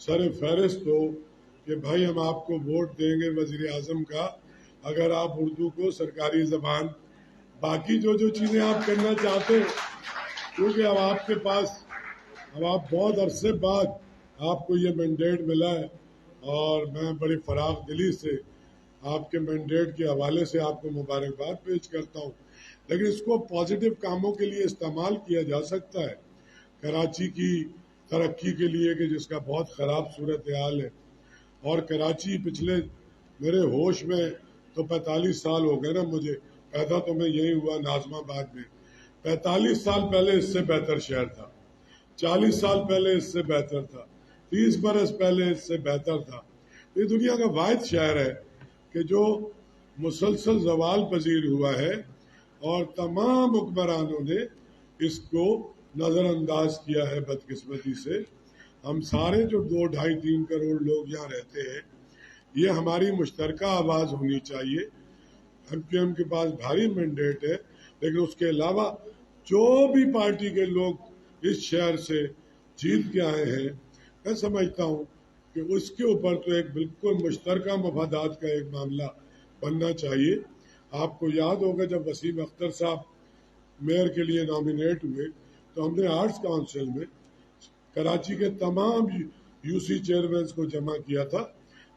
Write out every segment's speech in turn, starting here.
سر فہرست ہو کہ بھائی ہم آپ کو ووٹ دیں گے وزیر اعظم کا اگر آپ اردو کو سرکاری زبان، باقی جو چیزیں آپ کرنا چاہتے ہیں، کیونکہ اب آپ کے پاس، اب آپ بہت عرصے بعد آپ کو یہ مینڈیٹ ملا ہے، اور میں بڑی فراخ دلی سے آپ کے مینڈیٹ کے حوالے سے آپ کو مبارکباد پیش کرتا ہوں، لیکن اس کو پازیٹیو کاموں کے لیے استعمال کیا جا سکتا ہے، کراچی کی ترقی کے لیے کہ جس کا بہت خراب صورتحال ہے، اور کراچی پچھلے میرے ہوش میں تو 45 سال ہو گئے نا، مجھے پیدا تو میں یہی ہوا ناظم آباد میں، 45 سال پہلے اس سے بہتر شہر تھا، 40 سال پہلے اس سے بہتر تھا، 30 برس پہلے اس سے بہتر تھا۔ یہ دنیا کا واحد شہر ہے کہ جو مسلسل زوال پذیر ہوا ہے، اور تمام حکمرانوں نے اس کو نظر انداز کیا ہے بدقسمتی سے۔ ہم سارے جو 2، 2.5، 3 کروڑ لوگ یہاں رہتے ہیں، یہ ہماری مشترکہ آواز ہونی چاہیے۔ ایم کیو ایم کے پاس بھاری مینڈیٹ ہے، لیکن اس کے علاوہ جو بھی پارٹی کے لوگ اس شہر سے جیت کے آئے ہیں، میں سمجھتا ہوں کہ اس کے اوپر تو ایک بالکل مشترکہ مفادات کا ایک معاملہ بننا چاہیے۔ آپ کو یاد ہوگا جب وسیم اختر صاحب میئر کے لیے نامینیٹ ہوئے تو ہم نے آرٹس کونسل میں کراچی کے تمام یو سی چیئرمینز کو جمع کیا تھا،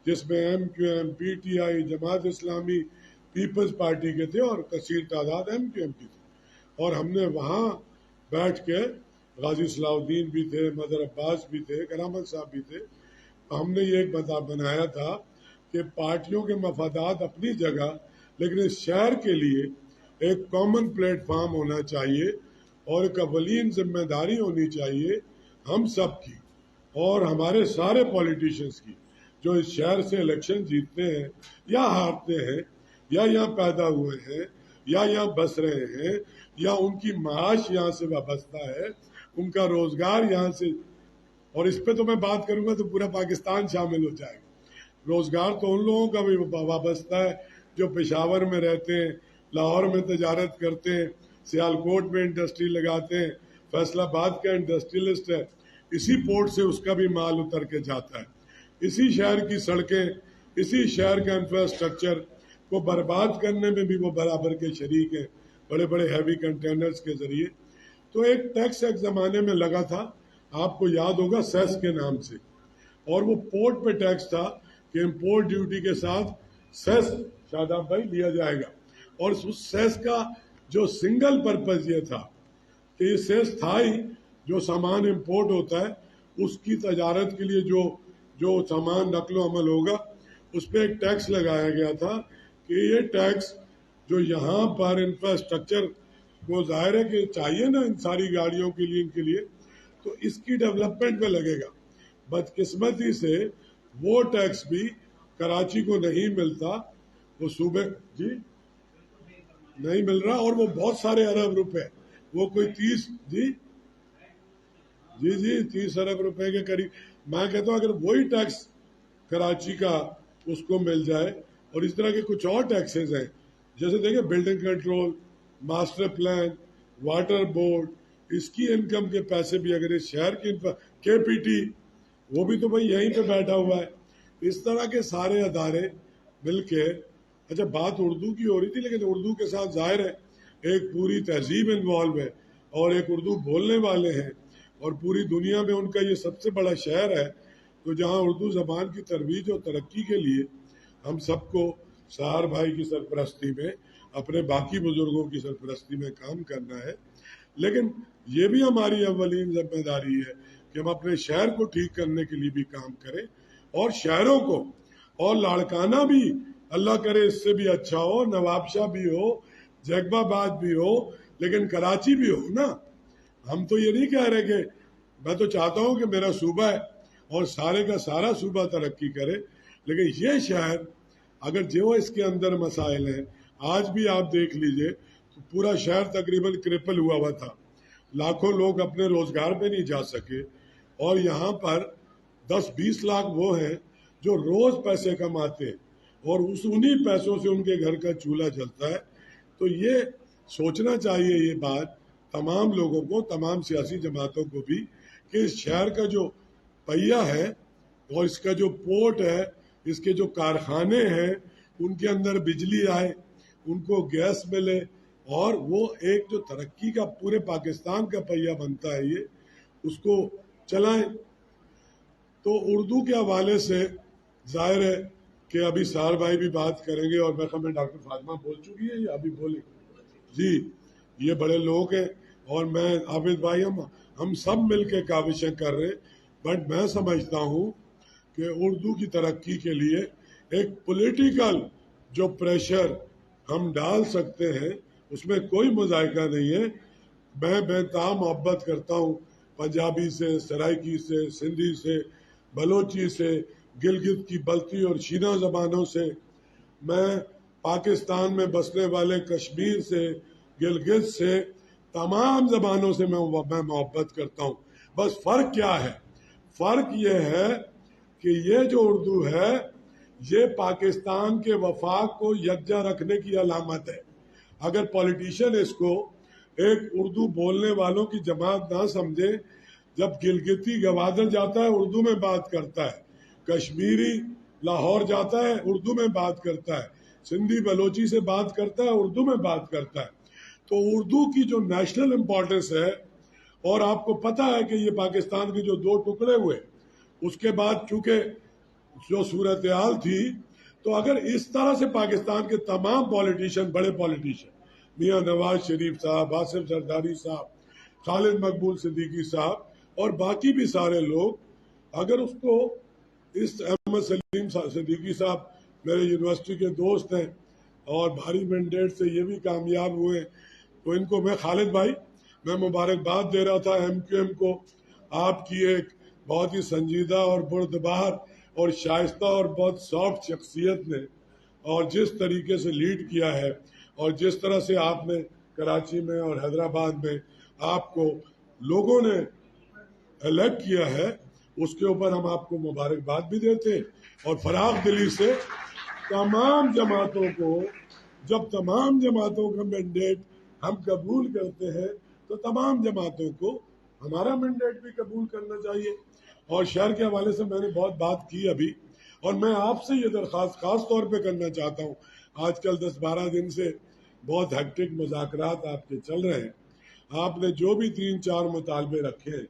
جس میں M Q M, P T I, Jamaat Islami, Peoples party کے تھے، اور کثیر تعداد ایم کیو ایم کی تھی، اور ہم نے وہاں بیٹھ کے غازی صلاح الدین بھی تھے، مظہر عباس بھی تھے، کرامت صاحب بھی تھے، ہم نے یہ ایک بنایا تھا کہ پارٹیوں کے مفادات اپنی جگہ، لیکن اس شہر کے لیے ایک کامن پلیٹ فارم ہونا چاہیے، اور ایک اولین ذمہ داری ہونی چاہیے ہم سب کی اور ہمارے سارے پولیٹیشنز کی جو اس شہر سے الیکشن جیتتے ہیں یا ہارتے ہیں، یا یہاں پیدا ہوئے ہیں، یا یہاں بس رہے ہیں، یا ان کی معاش یہاں سے وابستہ ہے، ان کا روزگار یہاں سے، اور اس پہ تو میں بات کروں گا تو پورا پاکستان شامل ہو جائے گا۔ روزگار تو ان لوگوں کا بھی وابستہ ہے جو پشاور میں رہتے ہیں، لاہور میں تجارت کرتے ہیں، سیالکوٹ میں انڈسٹری لگاتے ہیں، فیصل آباد کا انڈسٹریلسٹ ہے، اسی پورٹ سے اس کا بھی مال اتر کے جاتا ہے، اسی شہر کی سڑکیں، اسی شہر کا انفراسٹرکچر کو برباد کرنے میں بھی وہ برابر کے شریک ہیں، بڑے بڑے ہیوی کنٹینرز کے ذریعے۔ تو ایک ٹیکس ایک زمانے میں لگا تھا، آپ کو یاد ہوگا، سیس کے نام سے، اور وہ پورٹ پہ ٹیکس تھا کہ امپورٹ ڈیوٹی کے ساتھ سیس شاداب بھائی لیا جائے گا، اور اس سیس کا جو سنگل پرپز یہ تھا کہ یہ سیس تھا ہی جو سامان امپورٹ ہوتا ہے اس کی تجارت کے لیے جو سامان نقل و حمل ہوگا اس پہ ایک ٹیکس لگایا گیا تھا کہ یہ ٹیکس جو یہاں پر انفراسٹرکچر کو ظاہر ہے کہ چاہیے نا ان ساری گاڑیوں کے لیے، ان کے لیے، تو اس کی ڈیولپمنٹ میں لگے گا۔ بدقسمتی سے وہ ٹیکس بھی کراچی کو نہیں ملتا، وہ صوبے جی نہیں مل رہا، اور وہ بہت سارے ارب روپے، وہ کوئی 30 30 ارب روپے کے قریب۔ میں کہتا ہوں اگر وہی ٹیکس کراچی کا اس کو مل جائے، اور اس طرح کے کچھ اور ٹیکسز ہیں جیسے دیکھیں building control, master plan, water board, اس کی انکم کے پیسے بھی اگر اس شہر کی کے پی ٹی، وہ بھی تو بھائی یہیں پہ بیٹھا ہوا ہے، اس طرح کے سارے ادارے مل کے، اچھا بات اردو کی ہو رہی تھی، لیکن اردو کے ساتھ ظاہر ہے ایک پوری تہذیب انوالو ہے، اور ایک اردو بولنے والے ہیں، اور پوری دنیا میں ان کا یہ سب سے بڑا شہر ہے، تو جہاں اردو زبان کی ترویج اور ترقی کے لیے ہم سب کو سہار بھائی کی سرپرستی میں، اپنے باقی بزرگوں کی سرپرستی میں کام کرنا ہے، لیکن یہ بھی ہماری اولین ذمہ داری ہے کہ ہم اپنے شہر کو ٹھیک کرنے کے لیے بھی کام کریں، اور شہروں کو، اور لاڑکانہ بھی اللہ کرے اس سے بھی اچھا ہو، نواب شاہ بھی ہو، جیکب آباد بھی ہو، لیکن کراچی بھی ہو نا۔ ہم تو یہ نہیں کہہ رہے کہ میں تو چاہتا ہوں کہ میرا صوبہ ہے اور سارے کا سارا صوبہ ترقی کرے، لیکن یہ شہر اگر جو اس کے اندر مسائل ہیں، آج بھی آپ دیکھ لیجئے تو پورا شہر تقریباً کرپل ہوا تھا، لاکھوں لوگ اپنے روزگار پہ نہیں جا سکے، اور یہاں پر 10-20 لاکھ وہ ہیں جو روز پیسے کماتے ہیں، اور انہی پیسوں سے ان کے گھر کا چولہا چلتا ہے۔ تو یہ سوچنا چاہیے یہ بات تمام لوگوں کو، تمام سیاسی جماعتوں کو بھی، کہ اس شہر کا جو پہیہ ہے اور اس کا جو پورٹ ہے، اس کے جو کارخانے ہیں، ان کے اندر بجلی آئے، ان کو گیس ملے، اور وہ ایک جو ترقی کا پورے پاکستان کا پہیہ بنتا ہے یہ، اس کو چلائیں۔ تو اردو کے حوالے سے ظاہر ہے کہ ابھی سار بھائی بھی بات کریں گے، اور میں ڈاکٹر فاطمہ بول چکی ہے یا ابھی بولیں؟ جی، یہ بڑے لوگ ہیں، اور میں عابد بھائی ہم سب مل کے کاوشیں کر رہے ہیں، بٹ میں سمجھتا ہوں کہ اردو کی ترقی کے لیے ایک پولیٹیکل جو پریشر ہم ڈال سکتے ہیں، اس میں کوئی مذائقہ نہیں ہے۔ میں بےتام محبت کرتا ہوں پنجابی سے، سرائکی سے، سندھی سے، بلوچی سے، گلگت کی بلتی اور شینا زبانوں سے، میں پاکستان میں بسنے والے کشمیر سے، گلگت سے، تمام زبانوں سے میں محبت کرتا ہوں۔ بس فرق کیا ہے؟ فرق یہ ہے کہ یہ جو اردو ہے یہ پاکستان کے وفاق کو یکجا رکھنے کی علامت ہے۔ اگر پولیٹیشین اس کو ایک اردو بولنے والوں کی جماعت نہ سمجھے، جب گلگتی گوادر جاتا ہے اردو میں بات کرتا ہے، کشمیری لاہور جاتا ہے اردو میں بات کرتا ہے، سندھی بلوچی سے بات کرتا ہے اردو میں بات کرتا ہے، تو اردو کی جو نیشنل امپورٹنس ہے، اور آپ کو پتہ ہے کہ یہ پاکستان کے جو 2 ٹکڑے ہوئے، اس کے بعد چونکہ جو صورتحال تھی، تو اگر اس طرح سے پاکستان کے تمام پولیٹیشین، بڑے پولیٹیشین، میاں نواز شریف صاحب، آصف زرداری صاحب، خالد مقبول صدیقی صاحب اور باقی بھی سارے لوگ، اگر اس کو اس احمد سلیم صدیقی صاحب میرے یونیورسٹی کے دوست ہیں اور بھاری مینڈیٹ سے یہ بھی کامیاب ہوئے، تو ان کو میں خالد بھائی میں مبارکباد دے رہا تھا ایم کیو ایم کو، آپ کی ایک بہت ہی سنجیدہ اور بردبار اور شائستہ اور بہت سافٹ شخصیت نے، اور جس طریقے سے لیڈ کیا ہے، اور جس طرح سے آپ نے کراچی میں اور حیدرآباد میں آپ کو لوگوں نے الیکٹ کیا ہے، اس کے اوپر ہم آپ کو مبارکباد بھی دیتے ہیں، اور فراغ دلی سے تمام جماعتوں کو، جب تمام جماعتوں کا مینڈیٹ ہم قبول کرتے ہیں تو تمام جماعتوں کو ہمارا مینڈیٹ بھی قبول کرنا چاہیے۔ اور شہر کے حوالے سے میں نے بہت بات کی ابھی، اور میں آپ سے یہ درخواست خاص طور پہ کرنا چاہتا ہوں، آج کل 10-12 دن سے بہت ہیکٹک مذاکرات آپ کے چل رہے ہیں، آپ نے جو بھی 3-4 مطالبے رکھے ہیں،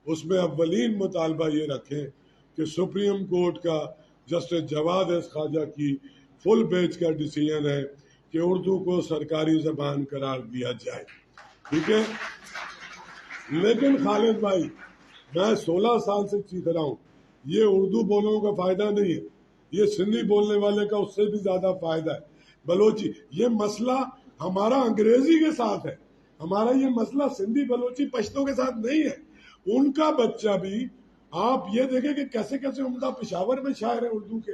اس میں اولین مطالبہ یہ رکھیں کہ سپریم کورٹ کا جسٹس جواد ایس خواجہ کی فل بیچ کا ڈیسیژن ہے کہ اردو کو سرکاری زبان قرار دیا جائے، ٹھیک ہے؟ لیکن خالد بھائی، میں 16 سال سے سیکھ رہا ہوں، یہ اردو بولنے کا فائدہ نہیں ہے، یہ سندھی بولنے والے کا اس سے بھی زیادہ فائدہ ہے، بلوچی۔ یہ مسئلہ ہمارا انگریزی کے ساتھ ہے، ہمارا یہ مسئلہ سندھی بلوچی پشتوں کے ساتھ نہیں ہے۔ ان کا بچہ بھی، آپ یہ دیکھیں کہ کیسے کیسے عمدہ پشاور میں شاعر ہیں اردو کے،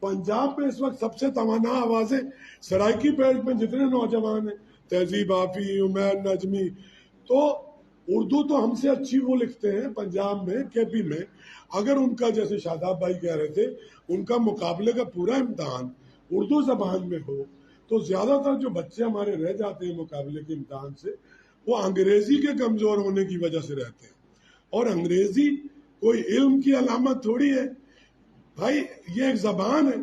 پنجاب میں اس وقت سب سے توانا آوازیں سرائکی بیلٹ میں جتنے نوجوان ہیں، تہذیب آفی، عمیر نجمی، تو اردو تو ہم سے اچھی وہ لکھتے ہیں پنجاب میں، کے پی میں۔ اگر ان کا، جیسے شاداب بھائی کہہ رہے تھے، ان کا مقابلے کا پورا امتحان اردو زبان میں ہو، تو زیادہ تر جو بچے ہمارے رہ جاتے ہیں مقابلے کے امتحان سے، وہ انگریزی کے کمزور ہونے کی وجہ سے رہتے ہیں۔ اور انگریزی کوئی علم کی علامت تھوڑی ہے بھائی، یہ ایک زبان ہے،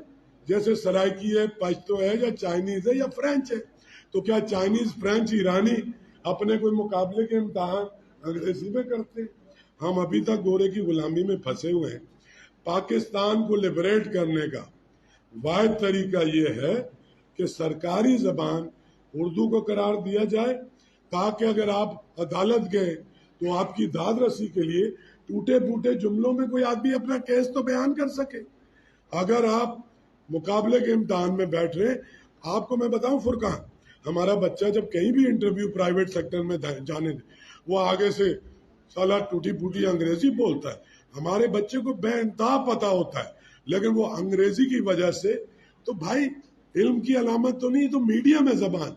جیسے سرائکی ہے، پشتو ہے، یا چائنیز ہے، یا فرینچ ہے۔ تو کیا چائنیز، فرینچ، ایرانی اپنے کوئی مقابلے کے امتحان انگریزی میں کرتے ہیں؟ ہم ابھی تک گورے کی غلامی میں پھنسے ہوئے ہیں۔ پاکستان کو لبریٹ کرنے کا واحد طریقہ یہ ہے کہ سرکاری زبان اردو کو قرار دیا جائے، تاکہ اگر آپ عدالت گئے تو آپ کی داد رسی کے لیے ٹوٹے پھوٹے جملوں میں کوئی آدمی اپنا کیس تو بیان کر سکے۔ اگر آپ مقابلے کے امتحان میں بیٹھ رہے، آپ کو میں بتاؤں فرقان، ہمارا بچہ جب کہیں بھی انٹرویو پرائیویٹ سیکٹر میں جانے دے، وہ آگے سے سالہ ٹوٹی پھوٹی انگریزی بولتا ہے، ہمارے بچے کو بے انتہا پتہ ہوتا ہے، لیکن وہ انگریزی کی وجہ سے، تو بھائی علم کی علامت تو نہیں، تو میڈیم ہے زبان۔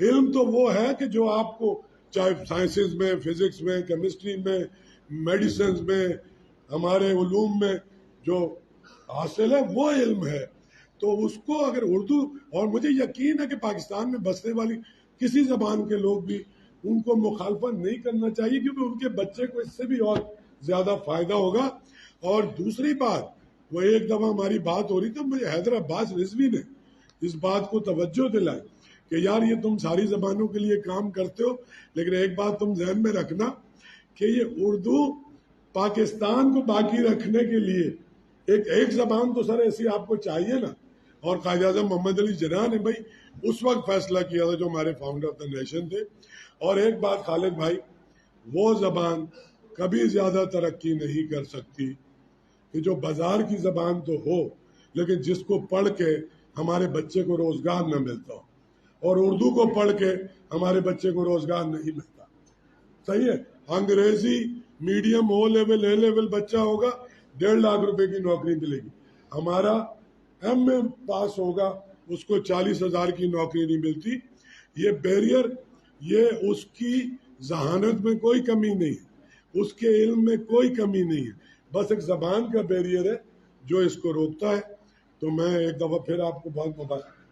علم تو وہ ہے کہ جو آپ کو چاہے سائنسز میں، فزکس میں، کیمسٹری میں، میڈیسنز میں، ہمارے علوم میں جو حاصل ہے وہ علم ہے۔ تو اس کو اگر اردو، اور مجھے یقین ہے کہ پاکستان میں بسنے والی کسی زبان کے لوگ بھی ان کو مخالفت نہیں کرنا چاہیے، کیونکہ ان کے بچے کو اس سے بھی اور زیادہ فائدہ ہوگا۔ اور دوسری بات، وہ ایک دفعہ ہماری بات ہو رہی تھی، مجھے حیدر عباس رضوی نے اس بات کو توجہ دلائی کہ یار یہ تم ساری زبانوں کے لیے کام کرتے ہو، لیکن ایک بات تم ذہن میں رکھنا کہ یہ اردو پاکستان کو باقی رکھنے کے لیے ایک زبان تو سر ایسی آپ کو چاہیے نا. اور قائد اعظم محمد علی جناح نے بھائی اس وقت فیصلہ کیا تھا جو ہمارے فاؤنڈر آف دا نیشن تھے. اور ایک بات خالد بھائی، وہ زبان کبھی زیادہ ترقی نہیں کر سکتی کہ جو بازار کی زبان تو ہو لیکن جس کو پڑھ کے ہمارے بچے کو روزگار نہ ملتا ہو. اور اردو کو پڑھ کے ہمارے بچے کو روزگار نہیں ملتا. صحیح ہے، انگریزی میڈیم او لیول اے لیول بچہ ہوگا 1.5 لاکھ روپے کی نوکری ملے گی. ہمارا ایم اے پاس ہوگا اس کو 40,000 کی نوکری نہیں ملتی. یہ بیریئر، یہ اس کی ذہانت میں کوئی کمی نہیں ہے، اس کے علم میں کوئی کمی نہیں ہے، بس ایک زبان کا بیریئر ہے جو اس کو روکتا ہے. تو میں ایک دفعہ پھر آپ کو بہت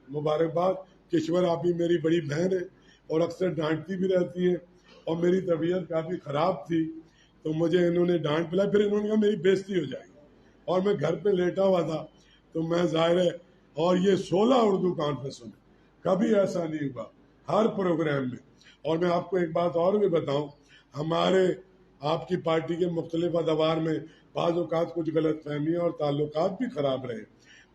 مبارکباد. کشور آپ ہی میری بڑی بہن ہے اور اکثر ڈانٹتی بھی رہتی ہیں، اور میری طبیعت کافی خراب تھی تو مجھے انہوں نے ڈانٹ پلائی. پھر انہوں نے کہا میری بےزتی ہو جائے گی، اور میں گھر پہ لیٹا ہوا تھا تو میں ظاہر ہے. اور یہ 16 اردو کانفرنسوں میں کبھی ایسا نہیں ہوا، ہر پروگرام میں. اور میں آپ کو ایک بات اور بھی بتاؤں، ہمارے آپ کی پارٹی کے مختلف ادوار میں بعض اوقات کچھ غلط فہمیاں اور تعلقات بھی خراب رہے،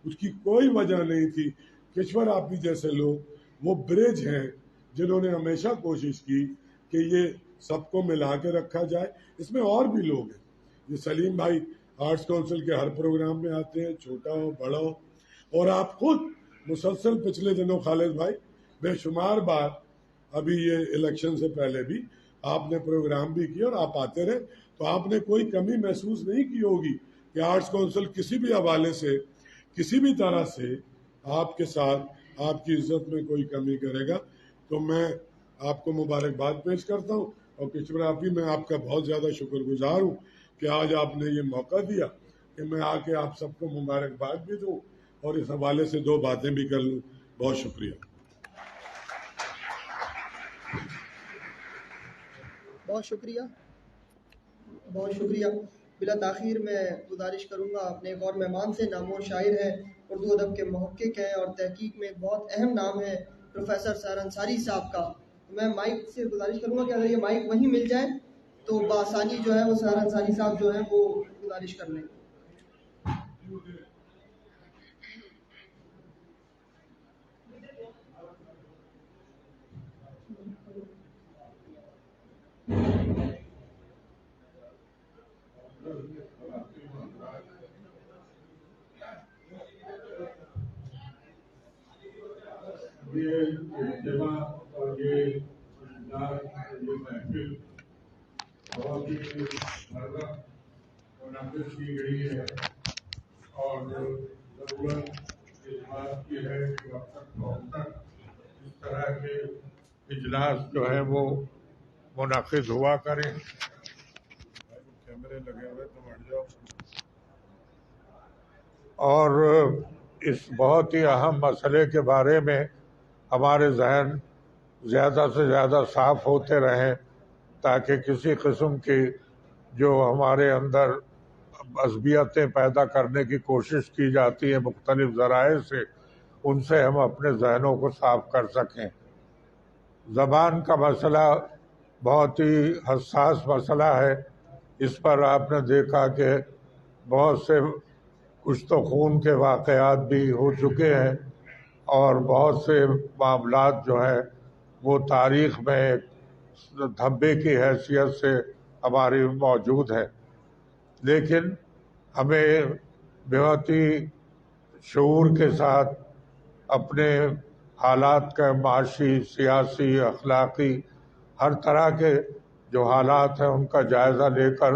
اس کی کوئی وجہ نہیں تھی. کشور آپ بھی جیسے لوگ وہ برج ہیں جنہوں نے ہمیشہ کوشش کی کہ یہ سب کو ملا کے رکھا جائے. اس میں اور بھی لوگ ہیں، یہ سلیم بھائی آرٹس کونسل کے ہر پروگرام میں آتے ہیں، چھوٹا ہو بڑا ہو. اور آپ خود مسلسل پچھلے دنوں خالد بھائی بے شمار بار، ابھی یہ الیکشن سے پہلے بھی آپ نے پروگرام بھی کیا اور آپ آتے رہے، تو آپ نے کوئی کمی محسوس نہیں کی ہوگی کہ آرٹس کونسل کسی بھی حوالے سے کسی بھی طرح سے آپ کے ساتھ آپ کی عزت میں کوئی کمی کرے گا. تو میں آپ کو مبارکباد پیش کرتا ہوں. اور کشور آپ ہی، میں آپ کا بہت زیادہ شکر گزار ہوں کہ آج آپ نے یہ موقع دیا کہ میں آ کے آپ سب کو مبارکباد بھی دوں اور اس حوالے سے 2 باتیں بھی کر لوں. بہت شکریہ. بہت شکریہ، بہت شکریہ. بلا تاخیر میں گزارش کروں گا اپنے ایک اور مہمان سے. نامور شاعر ہیں، اردو ادب کے محقق ہیں اور تحقیق میں ایک بہت اہم نام ہے پروفیسر سحر انصاری صاحب کا. میں مائک سے گزارش کروں گا کہ اگر یہ مائک وہیں مل جائے تو بآسانی جو ہے وہ سحر انصاری صاحب جو ہیں وہ گزارش کر لیں. یہ اجتماع اور یہ محفل بہت ہی منعقد کی گئی ہے، اور ضرورت اس بات کی ہے کہ وقت تک اس طرح کے اجلاس جو ہے وہ منعقد ہوا کریں. کیمرے لگے ہوئے تو ہٹ جاؤ. اور اس بہت ہی اہم مسئلے کے بارے میں ہمارے ذہن زیادہ سے زیادہ صاف ہوتے رہیں، تاکہ کسی قسم کی جو ہمارے اندر عصبیتیں پیدا کرنے کی کوشش کی جاتی ہے مختلف ذرائع سے، ان سے ہم اپنے ذہنوں کو صاف کر سکیں. زبان کا مسئلہ بہت ہی حساس مسئلہ ہے. اس پر آپ نے دیکھا کہ بہت سے کشت و خون کے واقعات بھی ہو چکے ہیں، اور بہت سے معاملات جو ہیں وہ تاریخ میں ایک دھبے کی حیثیت سے ہماری موجود ہے. لیکن ہمیں بہت ہی شعور کے ساتھ اپنے حالات کا، معاشی، سیاسی، اخلاقی، ہر طرح کے جو حالات ہیں ان کا جائزہ لے کر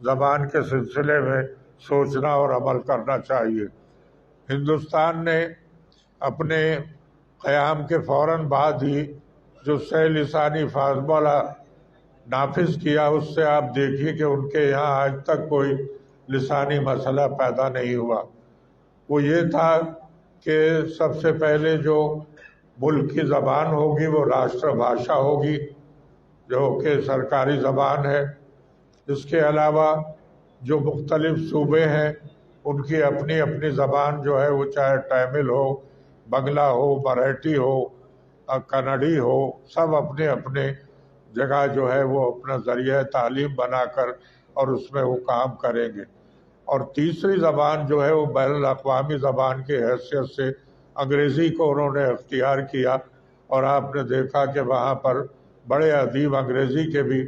زبان کے سلسلے میں سوچنا اور عمل کرنا چاہیے. ہندوستان نے اپنے قیام کے فوراً بعد ہی جو 100 لسانی فارمولہ نافذ کیا، اس سے آپ دیکھیے کہ ان کے یہاں آج تک کوئی لسانی مسئلہ پیدا نہیں ہوا. وہ یہ تھا کہ سب سے پہلے جو ملک کی زبان ہوگی وہ راشٹر بھاشا ہوگی، جو کہ سرکاری زبان ہے. اس کے علاوہ جو مختلف صوبے ہیں ان کی اپنی اپنی زبان جو ہے وہ چاہے تامل ہو، بنگلہ ہو، مراٹھی ہو، کنڑی ہو، سب اپنے اپنے جگہ جو ہے وہ اپنا ذریعہ تعلیم بنا کر اور اس میں وہ کام کریں گے۔ اور تیسری زبان جو ہے وہ بین الاقوامی زبان کی حیثیت سے انگریزی کو انہوں نے اختیار کیا، اور آپ نے دیکھا کہ وہاں پر بڑے ادیب انگریزی کے بھی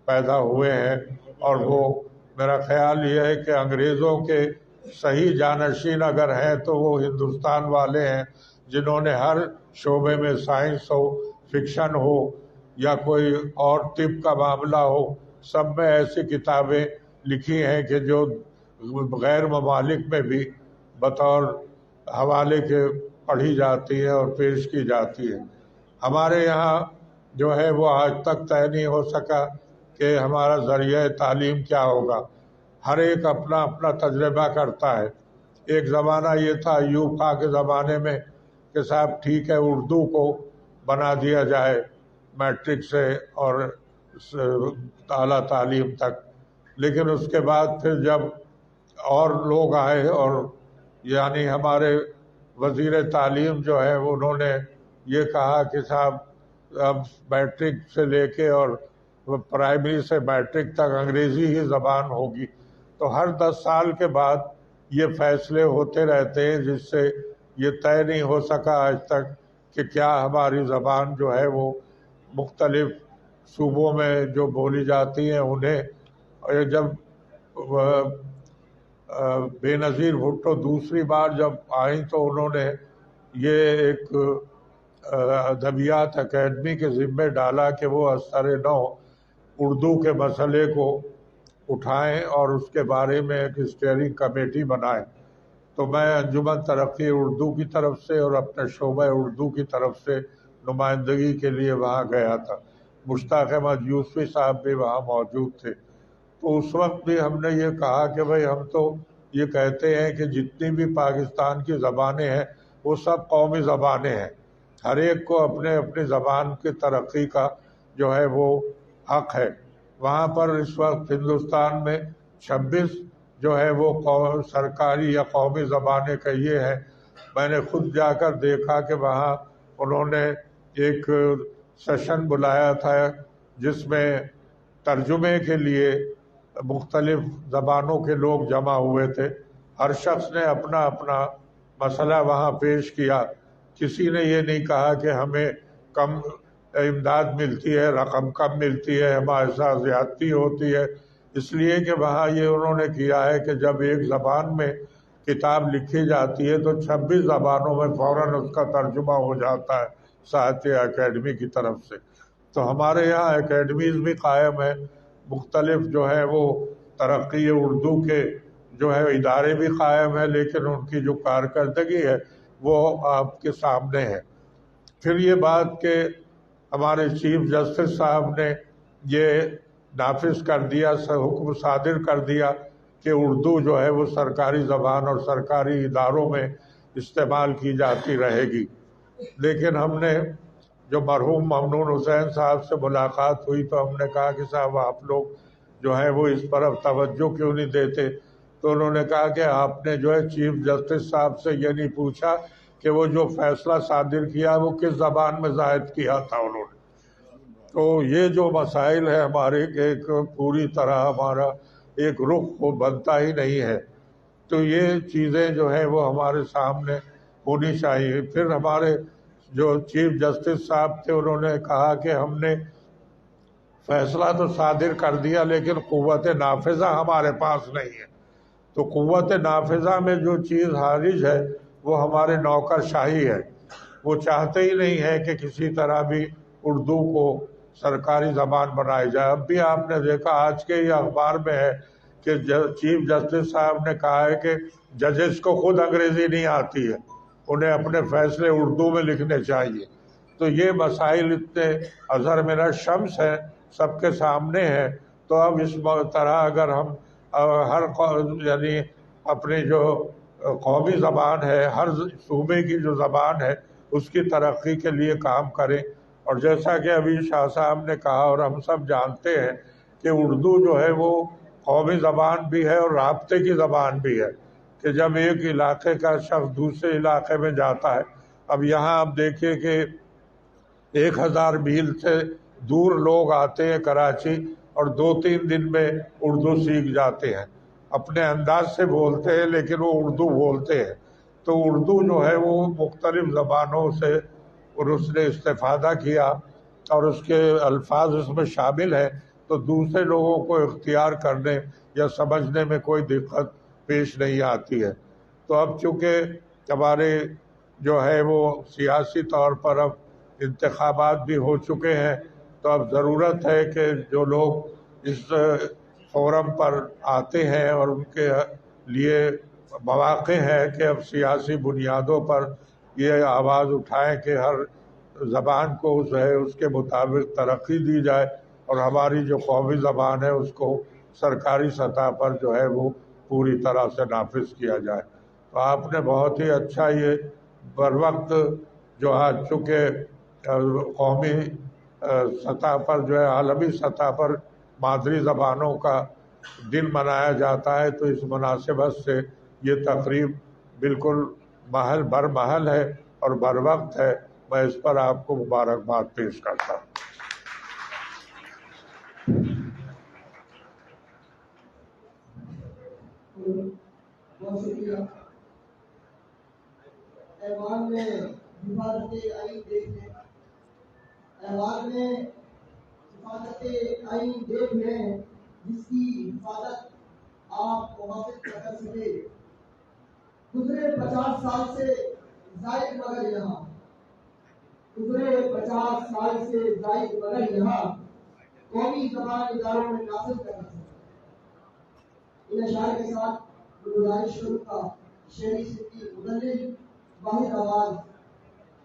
پیدا ہوئے ہیں، اور وہ میرا خیال یہ ہے کہ انگریزوں کے صحیح جانشین اگر ہیں تو وہ ہندوستان والے ہیں، جنہوں نے ہر شعبے میں، سائنس ہو، فکشن ہو یا کوئی اور طب کا معاملہ ہو، سب میں ایسی کتابیں لکھی ہیں کہ جو غیر ممالک میں بھی بطور حوالے کے پڑھی جاتی ہے اور پیش کی جاتی ہے۔ ہمارے یہاں جو ہے وہ آج تک طے نہیں ہو سکا کہ ہمارا ذریعہ تعلیم کیا ہوگا۔ ہر ایک اپنا اپنا تجربہ کرتا ہے۔ ایک زمانہ یہ تھا ایوب خاں کے زمانے میں کہ صاحب ٹھیک ہے اردو کو بنا دیا جائے میٹرک سے اور اعلیٰ تعلیم تک، لیکن اس کے بعد پھر جب اور لوگ آئے اور یعنی ہمارے وزیر تعلیم جو ہے انہوں نے یہ کہا کہ صاحب اب میٹرک سے لے کے اور پرائمری سے میٹرک تک انگریزی ہی زبان ہوگی، تو ہر 10 سال کے بعد یہ فیصلے ہوتے رہتے ہیں، جس سے یہ طے نہیں ہو سکا آج تک کہ کیا ہماری زبان جو ہے وہ مختلف صوبوں میں جو بولی جاتی ہیں انہیں، اور جب بے نظیر بھٹو دوسری بار جب آئیں تو انہوں نے یہ ایک ادبیات اکیڈمی کے ذمے ڈالا کہ وہ از سر نو اردو کے مسئلے کو اٹھائیں اور اس کے بارے میں ایک اسٹیئرنگ کمیٹی بنائیں۔ تو میں انجمن ترقی اردو کی طرف سے اور اپنے شعبہ اردو کی طرف سے نمائندگی کے لیے وہاں گیا تھا۔ مشتاق احمد یوسفی صاحب بھی وہاں موجود تھے۔ تو اس وقت بھی ہم نے یہ کہا کہ بھئی ہم تو یہ کہتے ہیں کہ جتنی بھی پاکستان کی زبانیں ہیں وہ سب قومی زبانیں ہیں، ہر ایک کو اپنے اپنی زبان کی ترقی کا جو ہے وہ حق ہے۔ وہاں پر اس وقت ہندوستان میں 26 جو ہے وہ سرکاری یا قومی زبانیں کہیے ہیں۔ میں نے خود جا کر دیکھا کہ وہاں انہوں نے ایک سیشن بلایا تھا جس میں ترجمے کے لیے مختلف زبانوں کے لوگ جمع ہوئے تھے۔ ہر شخص نے اپنا اپنا مسئلہ وہاں پیش کیا۔ کسی نے یہ نہیں کہا کہ ہمیں کم امداد ملتی ہے، رقم کم ملتی ہے، ہمارے ساتھ زیادتی ہوتی ہے، اس لیے کہ وہاں یہ انہوں نے کیا ہے کہ جب ایک زبان میں کتاب لکھی جاتی ہے تو 26 زبانوں میں فوراً اس کا ترجمہ ہو جاتا ہے ساہتیہ اکیڈمی کی طرف سے۔ تو ہمارے یہاں اکیڈمیز بھی قائم ہیں، مختلف جو ہے وہ ترقی اردو کے جو ہے ادارے بھی قائم ہیں، لیکن ان کی جو کارکردگی ہے وہ آپ کے سامنے ہے۔ پھر یہ بات کہ ہمارے چیف جسٹس صاحب نے یہ نافذ کر دیا، حکم صادر کر دیا کہ اردو جو ہے وہ سرکاری زبان اور سرکاری اداروں میں استعمال کی جاتی رہے گی۔ لیکن ہم نے جو مرحوم ممنون حسین صاحب سے ملاقات ہوئی تو ہم نے کہا کہ صاحب آپ لوگ جو ہے وہ اس پر اب توجہ کیوں نہیں دیتے؟ تو انہوں نے کہا کہ آپ نے جو ہے چیف جسٹس صاحب سے یہ نہیں پوچھا کہ وہ جو فیصلہ صادر کیا وہ کس زبان میں زائد کیا تھا انہوں نے۔ تو یہ جو مسائل ہے ہمارے ایک پوری طرح ہمارا ایک رخ وہ بنتا ہی نہیں ہے، تو یہ چیزیں جو ہیں وہ ہمارے سامنے ہونی چاہیے۔ پھر ہمارے جو چیف جسٹس صاحب تھے انہوں نے کہا کہ ہم نے فیصلہ تو صادر کر دیا لیکن قوت نافذہ ہمارے پاس نہیں ہے۔ تو قوت نافذہ میں جو چیز خارج ہے وہ ہمارے نوکر شاہی ہے، وہ چاہتے ہی نہیں ہے کہ کسی طرح بھی اردو کو سرکاری زبان بنائی جائے۔ اب بھی آپ نے دیکھا آج کے یہ اخبار میں ہے کہ چیف جسٹس صاحب نے کہا ہے کہ ججز کو خود انگریزی نہیں آتی ہے، انہیں اپنے فیصلے اردو میں لکھنے چاہیے۔ تو یہ مسائل اتنے اظہر من الشمس ہیں، سب کے سامنے ہیں۔ تو اب اس طرح اگر ہم ہر یعنی اپنی جو قومی زبان ہے، ہر صوبے کی جو زبان ہے اس کی ترقی کے لیے کام کریں، اور جیسا کہ ابھی شاہ صاحب نے کہا اور ہم سب جانتے ہیں کہ اردو جو ہے وہ قومی زبان بھی ہے اور رابطے کی زبان بھی ہے، کہ جب ایک علاقے کا شخص دوسرے علاقے میں جاتا ہے، اب یہاں آپ دیکھیں کہ 1000 میل سے دور لوگ آتے ہیں کراچی اور 2-3 دن میں اردو سیکھ جاتے ہیں، اپنے انداز سے بولتے ہیں لیکن وہ اردو بولتے ہیں۔ تو اردو جو ہے وہ مختلف زبانوں سے اور اس نے استفادہ کیا اور اس کے الفاظ اس میں شامل ہیں، تو دوسرے لوگوں کو اختیار کرنے یا سمجھنے میں کوئی دقت پیش نہیں آتی ہے۔ تو اب چونکہ ہمارے جو ہے وہ سیاسی طور پر اب انتخابات بھی ہو چکے ہیں، تو اب ضرورت ہے کہ جو لوگ اس فورم پر آتے ہیں اور ان کے لیے مواقع ہے کہ اب سیاسی بنیادوں پر یہ آواز اٹھائیں کہ ہر زبان کو جو ہے اس کے مطابق ترقی دی جائے اور ہماری جو قومی زبان ہے اس کو سرکاری سطح پر جو ہے وہ پوری طرح سے نافذ کیا جائے۔ تو آپ نے بہت ہی اچھا یہ بر وقت جو آج چونکہ قومی سطح پر جو ہے عالمی سطح پر مادری زبانوں کا دن منایا جاتا ہے، تو اس مناسبت سے یہ تقریب بالکل بر محل ہے اور بر وقت ہے۔ میں اس پر آپ کو مبارکباد پیش کرتا ہوں۔ بہت شکریہ۔ ایوان میں حفاظت آئین دیکھ لیں، ایوان میں حفاظت آئین دیکھ لیں جس کی حفاظت آپ موافق کر سکے۔ گزرے 50 سال سے زائد مگر یہاں، گزرے 50 سال سے زائد مگر یہاں قومی زبان اداروں میں نافذ کرنا سکے۔ ان اشعار کے ساتھ گزارش شروع کا شہری سندھی مدلل واحد آواز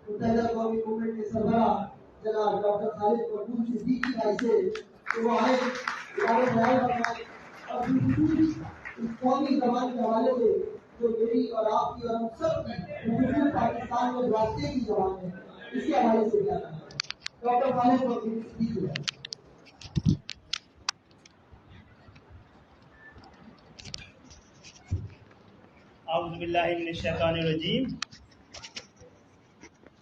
متحدہ قومی موومنٹ کے سربراہ جناب ڈاکٹر خالد مقبول صدیقی بھائی سے کہ وہ آئے ادارے بیان فرمائے اور اس قومی زبان کے حوالے سے جو میری اور آپ کی اور ہم سب کی حکومت پاکستان میں راستے کی زبان ہے، اس کے حوالے سے بیان ہے۔ ڈاکٹر خالد مقبول صدیقی بھائی۔ اعوذ باللہ من الشیطان الرجیم،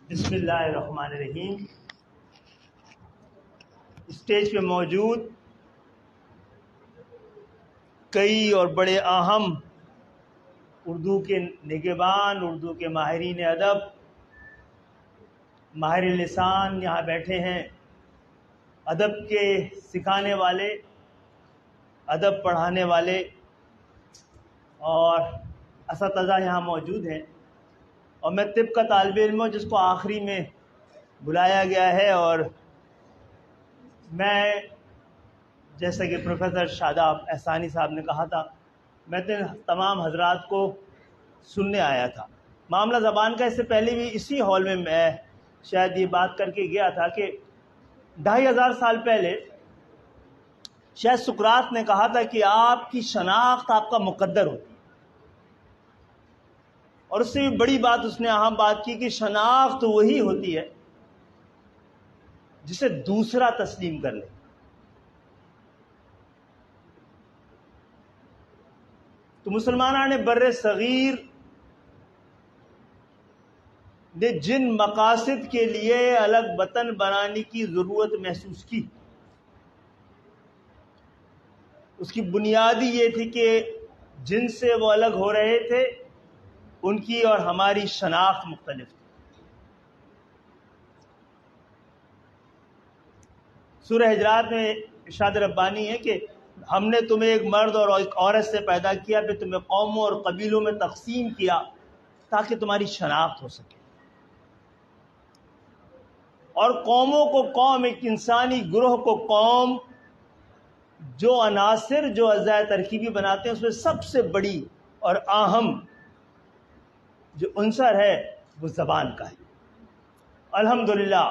بسم اللہ الرحمن الرحیم۔ اسٹیج پہ موجود کئی اور بڑے اہم اردو کے نگہبان، اردو کے ماہرین ادب، ماہر لسان یہاں بیٹھے ہیں، ادب کے سکھانے والے، ادب پڑھانے والے اور اساتذہ یہاں موجود ہیں، اور میں طب کا طالب علم ہوں جس کو آخری میں بلایا گیا ہے، اور میں جیسا کہ پروفیسر شاداب احسانی صاحب نے کہا تھا، میں تمام حضرات کو سننے آیا تھا۔ معاملہ زبان کا اس سے پہلے بھی اسی ہال میں شاید یہ بات کر کے گیا تھا کہ 2500 سال پہلے شاید سقراط نے کہا تھا کہ آپ کی شناخت آپ کا مقدر ہوتی ہے، اور اس سے بھی بڑی بات اس نے اہم بات کی کہ شناخت وہی ہوتی ہے جسے دوسرا تسلیم کر لے۔ تو مسلمانان بر صغیر نے جن مقاصد کے لیے الگ وطن بنانے کی ضرورت محسوس کی، اس کی بنیادی یہ تھی کہ جن سے وہ الگ ہو رہے تھے ان کی اور ہماری شناخت مختلف تھی۔ سورہ حجرات میں ارشاد ربانی ہے کہ ہم نے تمہیں ایک مرد اور ایک عورت سے پیدا کیا، پھر تمہیں قوموں اور قبیلوں میں تقسیم کیا تاکہ تمہاری شناخت ہو سکے، اور قوموں کو قوم، ایک انسانی گروہ کو قوم، جو عناصر جو اجزاء ترکیبی بناتے ہیں اس میں سب سے بڑی اور اہم جو عنصر ہے وہ زبان کا ہے۔ الحمدللہ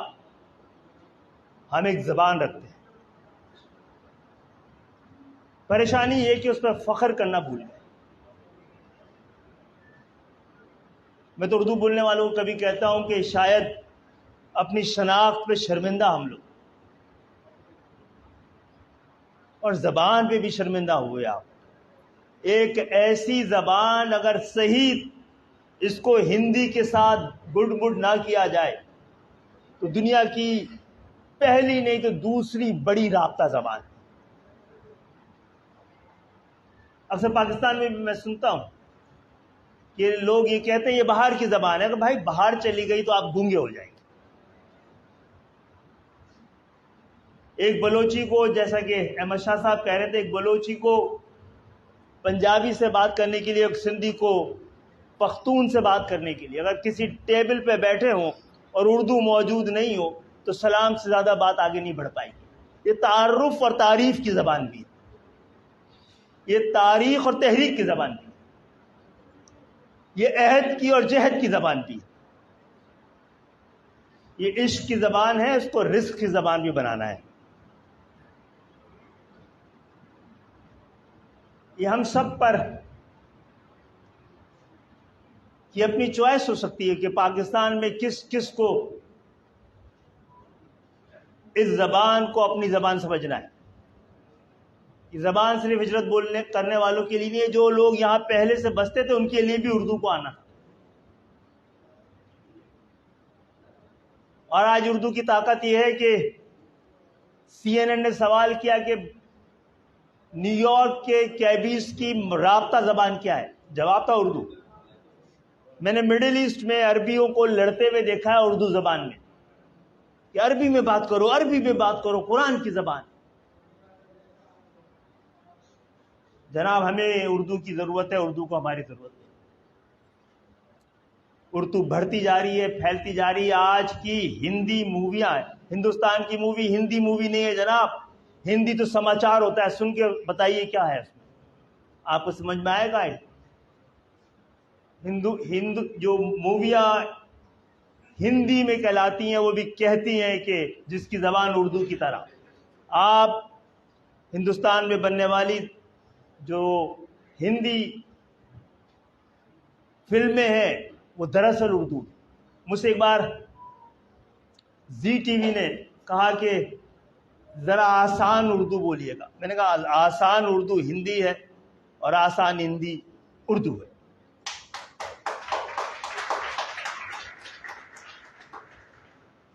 ہم ایک زبان رکھتے ہیں، پریشانی یہ کہ اس پر فخر کرنا بھول گئے۔ میں تو اردو بولنے والوں کو کبھی کہتا ہوں کہ شاید اپنی شناخت پہ شرمندہ ہم لوگ، اور زبان پہ بھی شرمندہ ہوئے آپ۔ ایک ایسی زبان اگر صحیح اس کو ہندی کے ساتھ گڈ نہ کیا جائے تو دنیا کی پہلی نہیں تو دوسری بڑی رابطہ زبان ہے۔ اکثر پاکستان میں بھی میں سنتا ہوں کہ لوگ یہ کہتے ہیں یہ باہر کی زبان ہے، کہ بھائی باہر چلی گئی تو آپ گونگے ہو جائیں گے۔ ایک بلوچی کو، جیسا کہ احمد شاہ صاحب کہہ رہے تھے، ایک بلوچی کو پنجابی سے بات کرنے کے لیے، ایک سندھی کو پختون سے بات کرنے کے لیے، اگر کسی ٹیبل پہ بیٹھے ہوں اور اردو موجود نہیں ہو تو سلام سے زیادہ بات آگے نہیں بڑھ پائے گی۔ یہ تعارف اور تعریف کی زبان بھی ہے، یہ تاریخ اور تحریک کی زبان بھی ہے، یہ عہد کی اور جہد کی زبان بھی ہے، یہ عشق کی زبان ہے، اس کو رزق کی زبان بھی بنانا ہے۔ یہ ہم سب پر یہ اپنی چوائس ہو سکتی ہے کہ پاکستان میں کس کس کو اس زبان کو اپنی زبان سمجھنا ہے۔ یہ زبان صرف ہجرت بولنے کرنے والوں کے لیے نہیں ہے، جو لوگ یہاں پہلے سے بستے تھے ان کے لیے بھی اردو کو آنا۔ اور آج اردو کی طاقت یہ ہے کہ CNN نے سوال کیا کہ نیو یارک کے کیبیز کی رابطہ زبان کیا ہے؟ جواب تھا اردو۔ میں نے مڈل ایسٹ میں عربیوں کو لڑتے ہوئے دیکھا ہے اردو زبان میں، کہ عربی میں بات کرو، عربی میں بات کرو، قرآن کی زبان۔ جناب ہمیں اردو کی ضرورت ہے، اردو کو ہماری ضرورت ہے۔ اردو بڑھتی جا رہی ہے، پھیلتی جا رہی ہے۔ آج کی ہندی موویاں، ہندوستان کی مووی ہندی مووی نہیں ہے جناب، ہندی تو سماچار ہوتا ہے۔ سن کے بتائیے کیا ہے اس میں، آپ کو سمجھ میں آئے گا؟ ہندو جو موویاں ہندی میں کہلاتی ہیں وہ بھی کہتی ہیں کہ جس کی زبان اردو کی طرح۔ آپ ہندوستان میں بننے والی جو ہندی فلمیں ہیں وہ دراصل اردو۔ مجھ سے ایک بار زی ٹی وی نے کہا کہ ذرا آسان اردو بولیے گا۔ میں نے کہا آسان اردو ہندی ہے اور آسان ہندی اردو ہے۔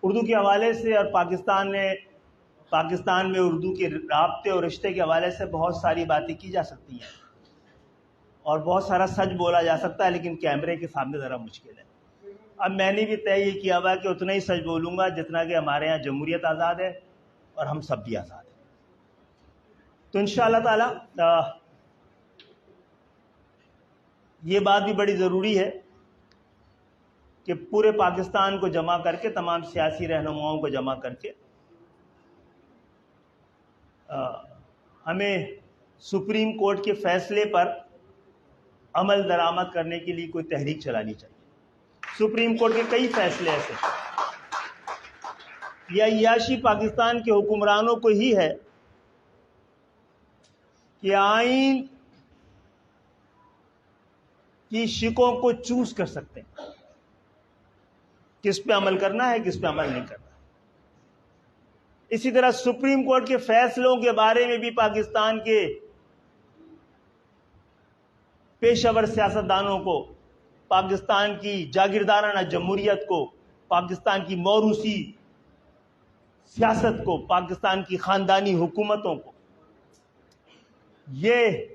اردو کے حوالے سے اور پاکستان میں اردو کے رابطے اور رشتے کے حوالے سے بہت ساری باتیں کی جا سکتی ہیں اور بہت سارا سچ بولا جا سکتا ہے، لیکن کیمرے کے سامنے ذرا مشکل ہے۔ اب میں نے بھی طے یہ کیا ہوا کہ اتنا ہی سچ بولوں گا جتنا کہ ہمارے ہاں جمہوریت آزاد ہے اور ہم سب بھی آزاد ہیں۔ تو انشاءاللہ تعالی یہ بات بھی بڑی ضروری ہے کہ پورے پاکستان کو جمع کر کے، تمام سیاسی رہنماؤں کو جمع کر کے ہمیں سپریم کورٹ کے فیصلے پر عمل درآمد کرنے کے لیے کوئی تحریک چلانی چاہیے۔ سپریم کورٹ کے کئی فیصلے ایسے یہ عیاشی پاکستان کے حکمرانوں کو ہی ہے کہ آئین کی شقوں کو چوز کر سکتے ہیں، کس پہ عمل کرنا ہے، کس پہ عمل نہیں کرنا۔ اسی طرح سپریم کورٹ کے فیصلوں کے بارے میں بھی پاکستان کے پیشہ ور سیاستدانوں کو، پاکستان کی جاگیردارانہ جمہوریت کو، پاکستان کی موروثی سیاست کو، پاکستان کی خاندانی حکومتوں کو یہ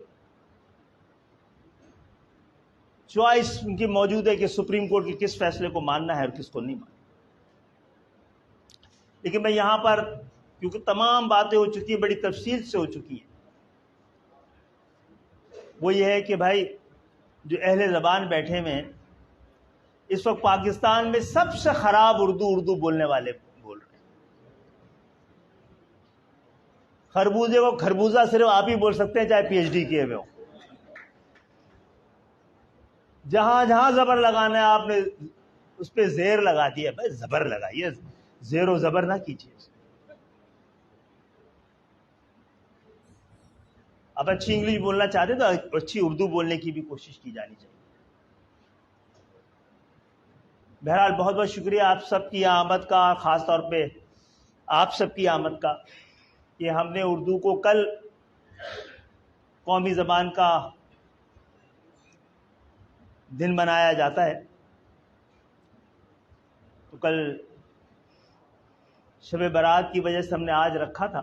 چوائس ان کی موجود ہے کہ سپریم کورٹ کے کس فیصلے کو ماننا ہے اور کس کو نہیں ماننا۔ لیکن میں یہاں پر کیونکہ تمام باتیں ہو چکی ہیں، بڑی تفصیل سے ہو چکی ہیں، وہ یہ ہے کہ بھائی جو اہل زبان بیٹھے ہوئے ہیں اس وقت پاکستان میں سب سے خراب اردو بولنے والے بول رہے ہیں۔ خربوزے کو خربوزہ صرف آپ ہی بول سکتے ہیں، چاہے پی ایچ ڈی کیے ہوئے ہوں۔ جہاں جہاں زبر لگانا ہے آپ نے اس پہ زیر لگا دیا، بھائی زبر لگائیے، زیر و زبر نہ کیجیے۔ اب اچھی انگلش بولنا چاہتے تو اچھی اردو بولنے کی بھی کوشش کی جانی چاہیے۔ بہرحال بہت بہت شکریہ آپ سب کی آمد کا، خاص طور پہ آپ سب کی آمد کا، کہ ہم نے اردو کو کل قومی زبان کا دن منایا جاتا ہے. تو کل شب برات کی وجہ سے ہم نے آج رکھا تھا,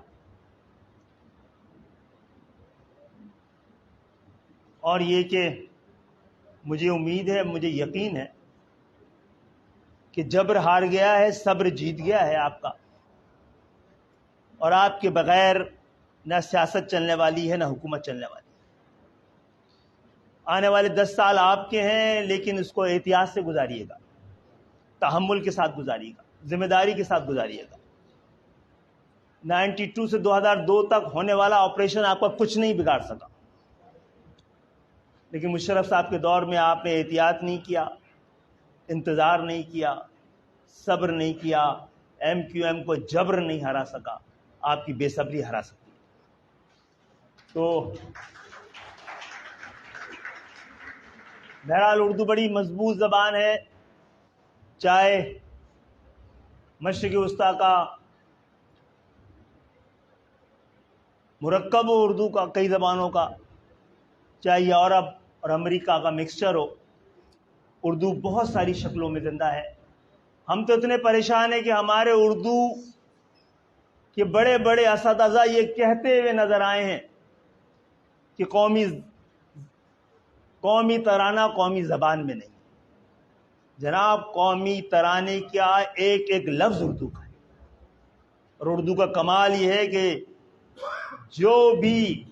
اور یہ کہ مجھے امید ہے, مجھے یقین ہے کہ جبر ہار گیا ہے, صبر جیت گیا ہے آپ کا, اور آپ کے بغیر نہ سیاست چلنے والی ہے نہ حکومت چلنے والی ہے. آنے والے 10 سال آپ کے ہیں, لیکن اس کو احتیاط سے گزاریے گا, تحمل کے ساتھ گزاریے گا, ذمہ داری کے ساتھ گزاریے گا. 92 سے 2002 تک ہونے والا آپریشن آپ کا کچھ نہیں بگاڑ سکا, لیکن مشرف صاحب کے دور میں آپ نے احتیاط نہیں کیا, انتظار نہیں کیا, صبر نہیں کیا. MQM کو جبر نہیں ہرا سکا, آپ کی بے صبری ہرا سکتی. تو بہرحال اردو بڑی مضبوط زبان ہے, چاہے مشرق وسطیٰ کا مرکب ہو اردو کا کئی زبانوں کا, چاہے یورپ اور امریکہ کا مکسچر ہو, اردو بہت ساری شکلوں میں زندہ ہے. ہم تو اتنے پریشان ہیں کہ ہمارے اردو کے بڑے بڑے اساتذہ یہ کہتے ہوئے نظر آئے ہیں کہ قومی ترانہ قومی زبان میں نہیں. جناب, قومی ترانے کا ایک ایک لفظ اردو کا ہے, اور اردو کا کمال یہ ہے کہ جو بھی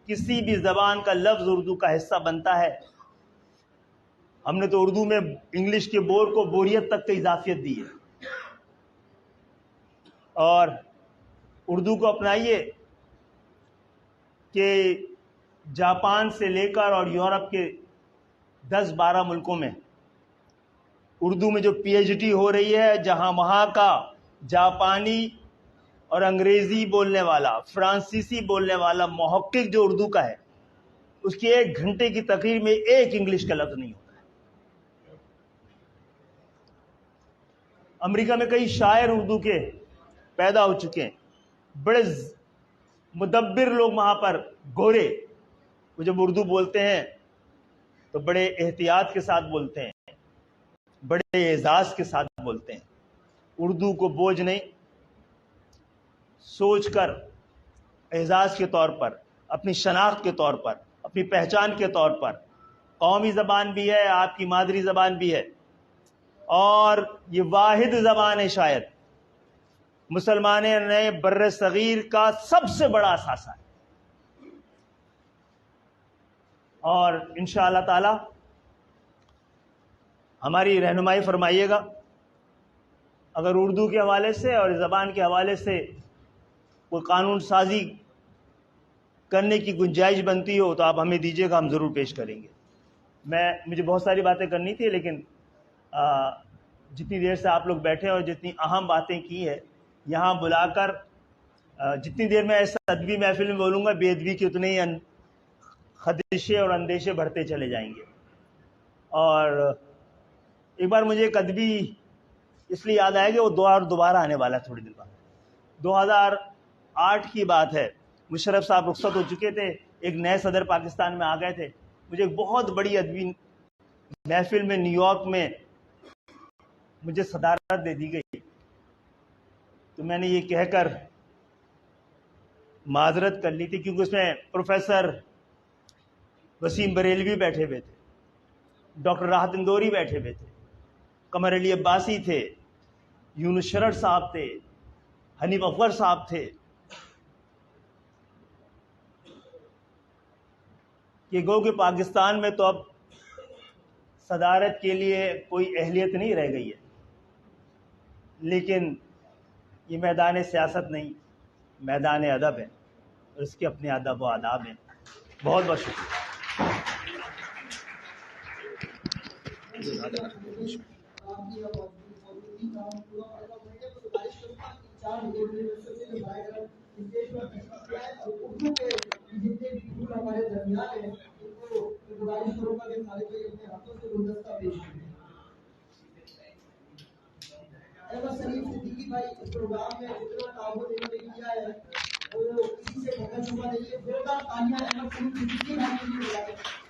کسی بھی زبان کا لفظ اردو کا حصہ بنتا ہے. ہم نے تو اردو میں انگلش کے بور کو بوریت تک کی اضافیت دی ہے, اور اردو کو اپنائیے کہ جاپان سے لے کر اور یورپ کے 10-12 ملکوں میں اردو میں جو PhD ہو رہی ہے, جہاں وہاں کا جاپانی اور انگریزی بولنے والا, فرانسیسی بولنے والا محقق جو اردو کا ہے, اس کی 1 گھنٹے کی تقریر میں ایک انگلش کا لفظ نہیں ہوتا ہے. امریکہ میں کئی شاعر اردو کے پیدا ہو چکے ہیں, بڑے مدبر لوگ وہاں پر, گورے, وہ جب اردو بولتے ہیں تو بڑے احتیاط کے ساتھ بولتے ہیں, بڑے اعزاز کے ساتھ بولتے ہیں. اردو کو بوجھ نہیں سوچ کر اعزاز کے طور پر, اپنی شناخت کے طور پر, اپنی پہچان کے طور پر, قومی زبان بھی ہے, آپ کی مادری زبان بھی ہے, اور یہ واحد زبان ہے شاید مسلمان نئے بر صغیر کا سب سے بڑا اثاثہ ہے. اور انشاءاللہ تعالی ہماری رہنمائی فرمائیے گا. اگر اردو کے حوالے سے اور زبان کے حوالے سے کوئی قانون سازی کرنے کی گنجائش بنتی ہو تو آپ ہمیں دیجیے گا, ہم ضرور پیش کریں گے. مجھے بہت ساری باتیں کرنی تھی, لیکن جتنی دیر سے آپ لوگ بیٹھے اور جتنی اہم باتیں کی ہیں یہاں بلا کر, جتنی دیر میں ایسا ادبی محفل میں بولوں گا, بے ادبی کے اتنے ہی خدشے اور اندیشے بڑھتے چلے جائیں گے. اور ایک بار مجھے ایک ادبی اس لیے یاد آئے گا, وہ دوبارہ آنے والا ہے تھوڑی دیر بعد. 2008 کی بات ہے, مشرف صاحب رخصت ہو چکے تھے, ایک نئے صدر پاکستان میں آ گئے تھے. مجھے ایک بہت بڑی ادبی محفل میں نیو یارک میں مجھے صدارت دے دی گئی. تو میں نے یہ کہہ کر معذرت کر لی تھی, کیونکہ اس میں پروفیسر وسیم بریلوی بیٹھے ہوئے تھے, ڈاکٹر راحت اندوری بیٹھے ہوئے تھے, قمر علی عباسی تھے, یونس شرر صاحب تھے, حنیف افغر صاحب تھے. کہ گو کہ پاکستان میں تو اب صدارت کے لیے کوئی اہلیت نہیں رہ گئی ہے, لیکن یہ میدان سیاست نہیں, میدان ادب ہے, اور اس کے اپنے ادب و آداب ہیں. بہت بہت شکریہ. ہمارے درمیان ہے, گزارش کروں گا کہ سارے کوئی اپنے ہاتھوں سے گلدستہ پیش کریں. احمد سلیم صدیقی بھائی اس پروگرام میں جتنا تعاون انہوں نے کیا ہے وہ کسی سے بھگا چھپا نہیں ہے. زوردار تالیاں احمد سلیم صدیقی بھائی کے لیے.